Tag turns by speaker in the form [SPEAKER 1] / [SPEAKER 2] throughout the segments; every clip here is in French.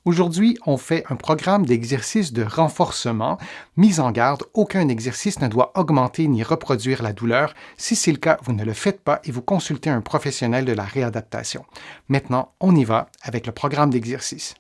[SPEAKER 1] Aujourd'hui, on fait un programme d'exercices de renforcement. Mise en garde, aucun exercice ne doit augmenter ni reproduire la douleur. Si c'est le cas, vous ne le faites pas et vous consultez un professionnel de la réadaptation. Maintenant, on y va avec le programme d'exercice.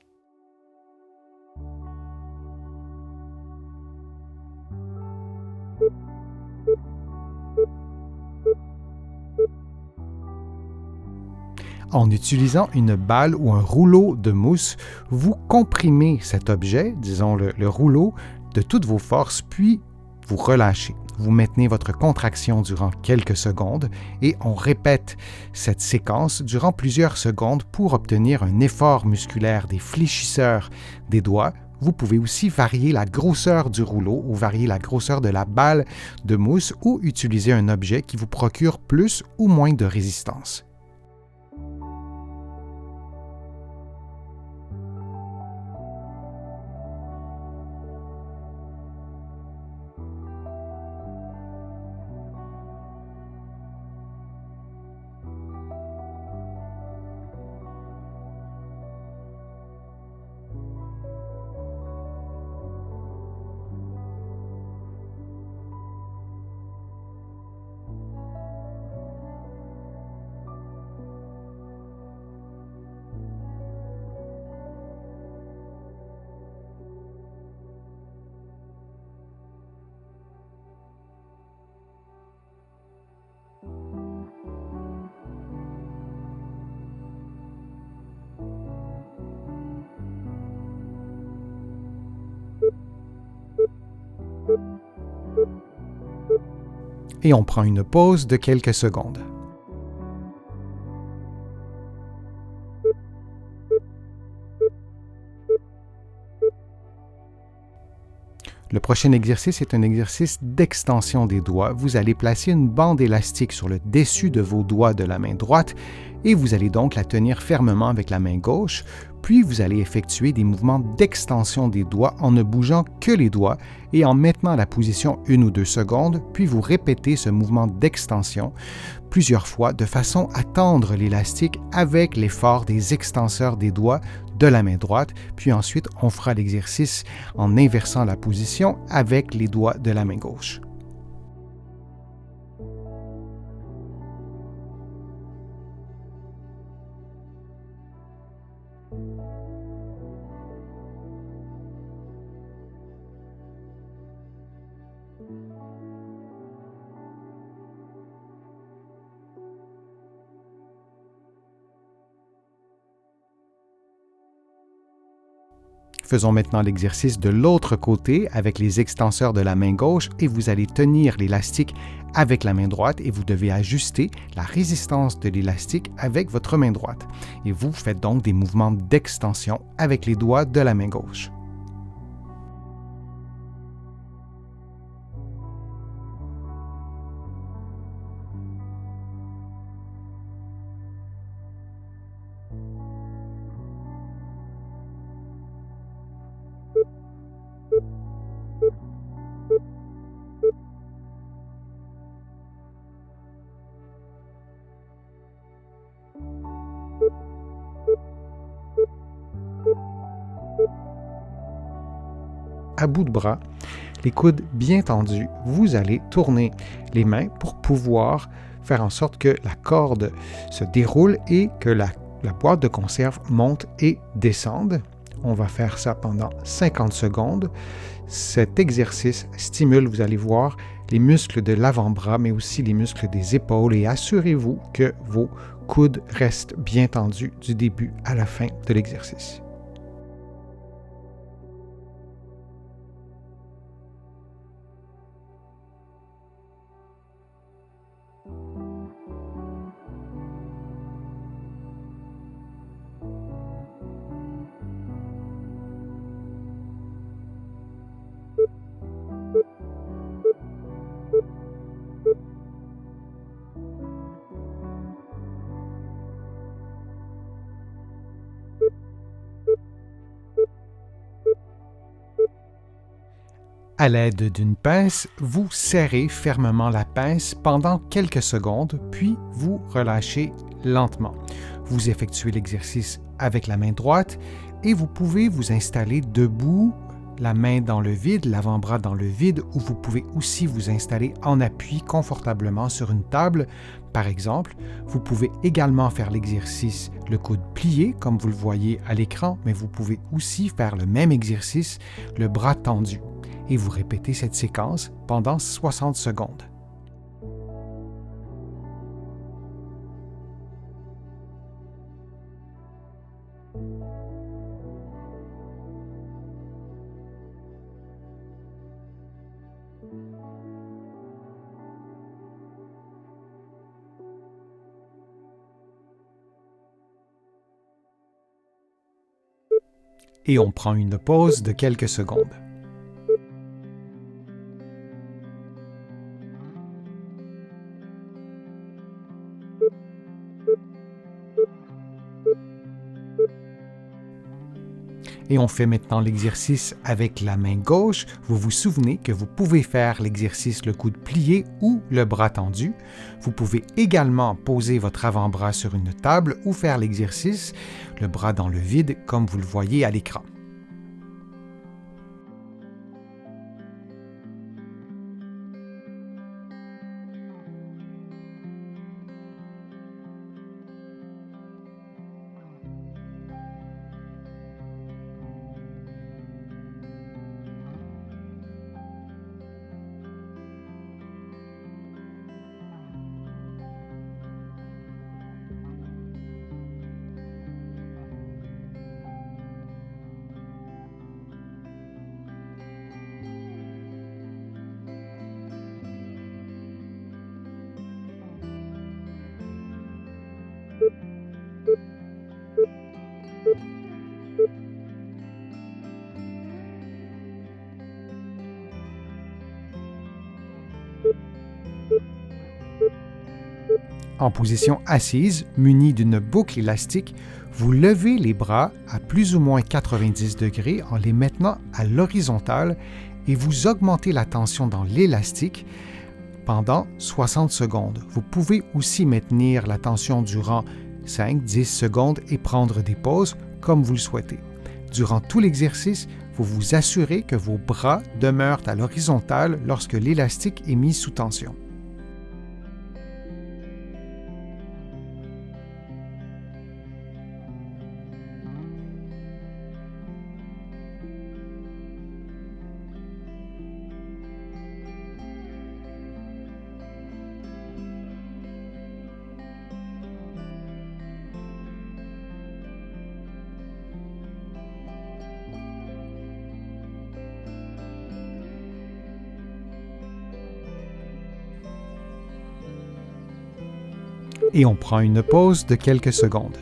[SPEAKER 1] En utilisant une balle ou un rouleau de mousse, vous comprimez cet objet, disons le rouleau, de toutes vos forces, puis vous relâchez. Vous maintenez votre contraction durant quelques secondes et on répète cette séquence durant plusieurs secondes pour obtenir un effort musculaire des fléchisseurs des doigts. Vous pouvez aussi varier la grosseur du rouleau ou varier la grosseur de la balle de mousse ou utiliser un objet qui vous procure plus ou moins de résistance. Et on prend une pause de quelques secondes. Le prochain exercice est un exercice d'extension des doigts. Vous allez placer une bande élastique sur le dessus de vos doigts de la main droite et vous allez donc la tenir fermement avec la main gauche, puis vous allez effectuer des mouvements d'extension des doigts en ne bougeant que les doigts et en maintenant la position 1 ou 2 secondes, puis vous répétez ce mouvement d'extension plusieurs fois de façon à tendre l'élastique avec l'effort des extenseurs des doigts de la main droite, puis ensuite on fera l'exercice en inversant la position avec les doigts de la main gauche. Faisons maintenant l'exercice de l'autre côté avec les extenseurs de la main gauche et vous allez tenir l'élastique avec la main droite et vous devez ajuster la résistance de l'élastique avec votre main droite. Et vous faites donc des mouvements d'extension avec les doigts de la main gauche. À bout de bras, les coudes bien tendus, vous allez tourner les mains pour pouvoir faire en sorte que la corde se déroule et que la boîte de conserve monte et descende. On va faire ça pendant 50 secondes. Cet exercice stimule, vous allez voir, les muscles de l'avant-bras, mais aussi les muscles des épaules et assurez-vous que vos coudes restent bien tendus du début à la fin de l'exercice. À l'aide d'une pince, vous serrez fermement la pince pendant quelques secondes, puis vous relâchez lentement. vous effectuez l'exercice avec la main droite et vous pouvez vous installer debout, la main dans le vide, l'avant-bras dans le vide, ou vous pouvez aussi vous installer en appui confortablement sur une table. Par exemple, vous pouvez également faire l'exercice le coude plié, comme vous le voyez à l'écran, mais vous pouvez aussi faire le même exercice, le bras tendu. Et vous répétez cette séquence pendant 60 secondes. Et on prend une pause de quelques secondes. Et on fait maintenant l'exercice avec la main gauche. Vous vous souvenez que vous pouvez faire l'exercice le coude plié ou le bras tendu. Vous pouvez également poser votre avant-bras sur une table ou faire l'exercice le bras dans le vide comme vous le voyez à l'écran. En position assise, munie d'une boucle élastique, vous levez les bras à plus ou moins 90 degrés en les maintenant à l'horizontale et vous augmentez la tension dans l'élastique pendant 60 secondes. Vous pouvez aussi maintenir la tension durant 5-10 secondes et prendre des pauses comme vous le souhaitez. Durant tout l'exercice, vous vous assurez que vos bras demeurent à l'horizontale lorsque l'élastique est mis sous tension. Et on prend une pause de quelques secondes.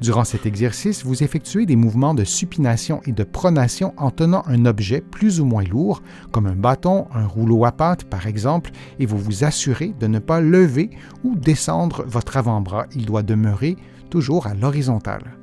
[SPEAKER 1] Durant cet exercice, vous effectuez des mouvements de supination et de pronation en tenant un objet plus ou moins lourd, comme un bâton, un rouleau à pâte par exemple, et vous vous assurez de ne pas lever ou descendre votre avant-bras. Il doit demeurer toujours à l'horizontale.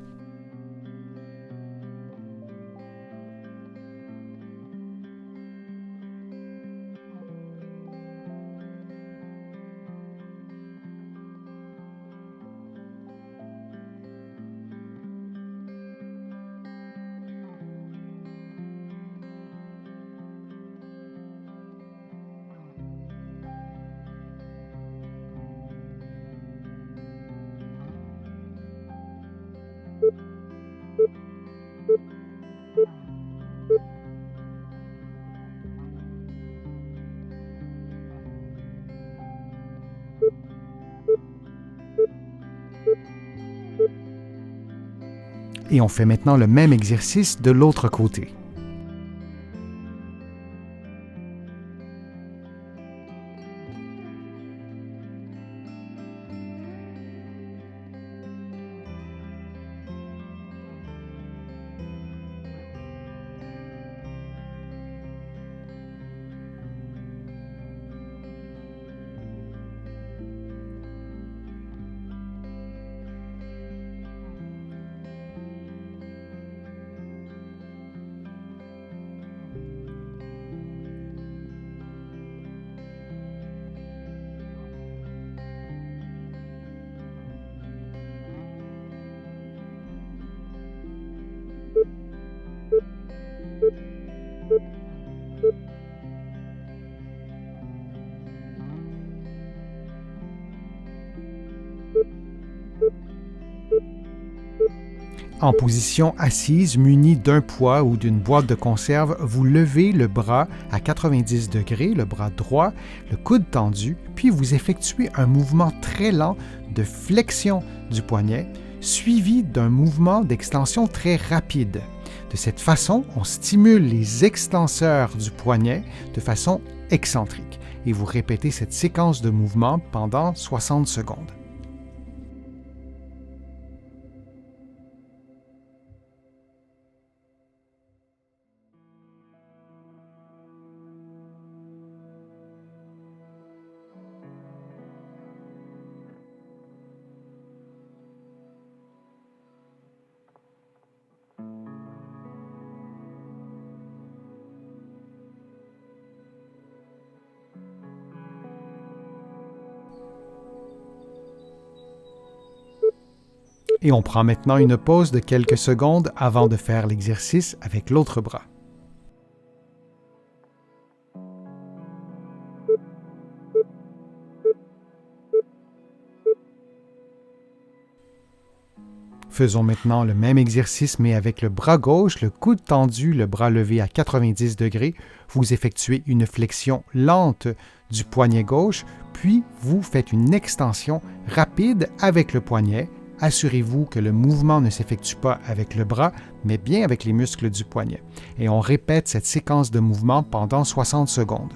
[SPEAKER 1] Et on fait maintenant le même exercice de l'autre côté. En position assise, muni d'un poids ou d'une boîte de conserve, vous levez le bras à 90 degrés, le bras droit, le coude tendu, puis vous effectuez un mouvement très lent de flexion du poignet, suivi d'un mouvement d'extension très rapide. De cette façon, on stimule les extenseurs du poignet de façon excentrique et vous répétez cette séquence de mouvements pendant 60 secondes. Et on prend maintenant une pause de quelques secondes avant de faire l'exercice avec l'autre bras. Faisons maintenant le même exercice, mais avec le bras gauche, le coude tendu, le bras levé à 90 degrés. Vous effectuez une flexion lente du poignet gauche, puis vous faites une extension rapide avec le poignet. Assurez-vous que le mouvement ne s'effectue pas avec le bras, mais bien avec les muscles du poignet. Et on répète cette séquence de mouvements pendant 60 secondes.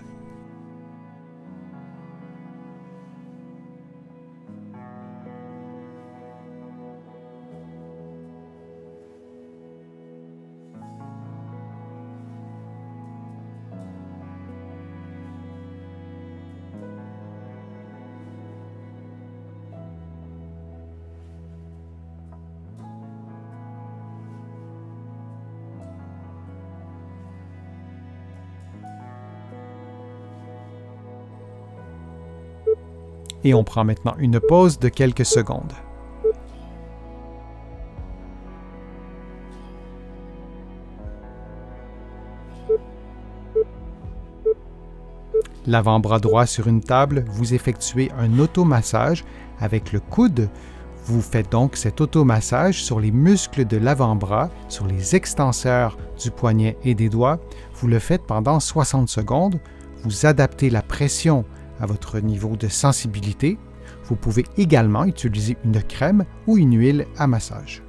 [SPEAKER 1] Et on prend maintenant une pause de quelques secondes. L'avant-bras droit sur une table, vous effectuez un automassage avec le coude. Vous faites donc cet automassage sur les muscles de l'avant-bras, sur les extenseurs du poignet et des doigts. Vous le faites pendant 60 secondes. Vous adaptez la pression à votre niveau de sensibilité. Vous pouvez également utiliser une crème ou une huile à massage.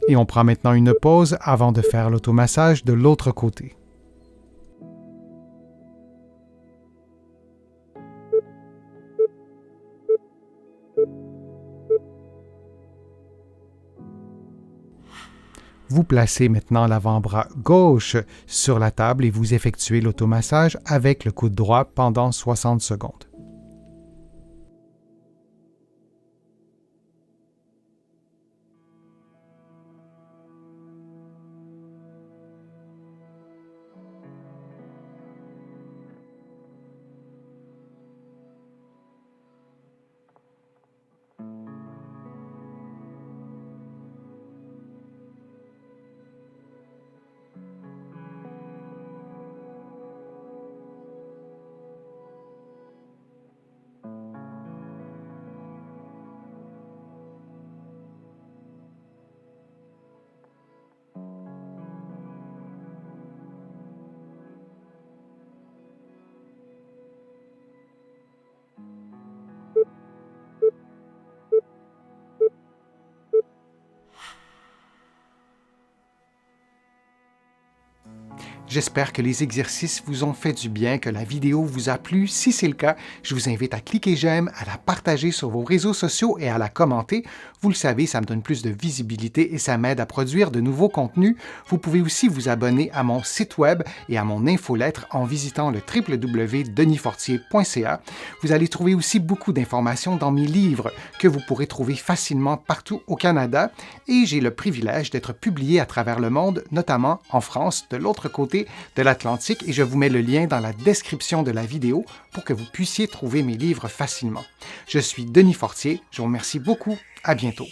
[SPEAKER 1] Et on prend maintenant une pause avant de faire l'automassage de l'autre côté. Vous placez maintenant l'avant-bras gauche sur la table et vous effectuez l'automassage avec le coude droit pendant 60 secondes. J'espère que les exercices vous ont fait du bien, que la vidéo vous a plu. Si c'est le cas, je vous invite à cliquer j'aime, à la partager sur vos réseaux sociaux et à la commenter. Vous le savez, ça me donne plus de visibilité et ça m'aide à produire de nouveaux contenus. Vous pouvez aussi vous abonner à mon site web et à mon infolettre en visitant le www.denisfortier.ca. Vous allez trouver aussi beaucoup d'informations dans mes livres que vous pourrez trouver facilement partout au Canada et j'ai le privilège d'être publié à travers le monde, notamment en France, de l'autre côté de l'Atlantique, et je vous mets le lien dans la description de la vidéo pour que vous puissiez trouver mes livres facilement. Je suis Denis Fortier, je vous remercie beaucoup, à bientôt.